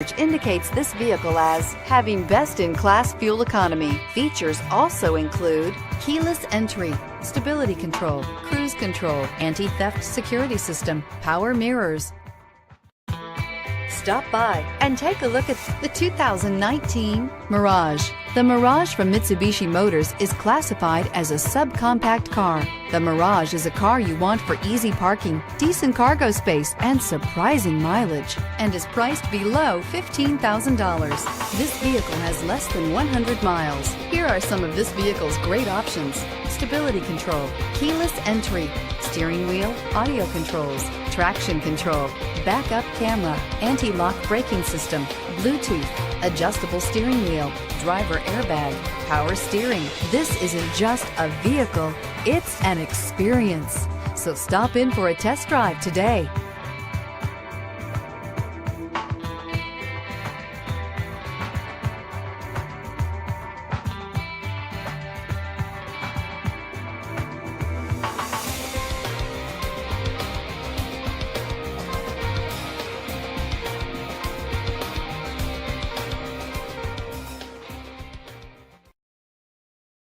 which indicates this vehicle as having best-in-class fuel economy. Features also include keyless entry, stability control, cruise control, anti-theft security system, power mirrors. Stop by and take a look at the 2019 Mirage. The Mirage from Mitsubishi Motors is classified as a subcompact car. The Mirage is a car you want for easy parking, decent cargo space, and surprising mileage, and is priced below $15,000. This vehicle has less than 100 miles. Here are some of this vehicle's great options: stability control, keyless entry, steering wheel audio controls, traction control, backup camera, anti-lock braking system, Bluetooth, adjustable steering wheel, driver airbag, power steering. This isn't just a vehicle, it's an experience. So stop in for a test drive today.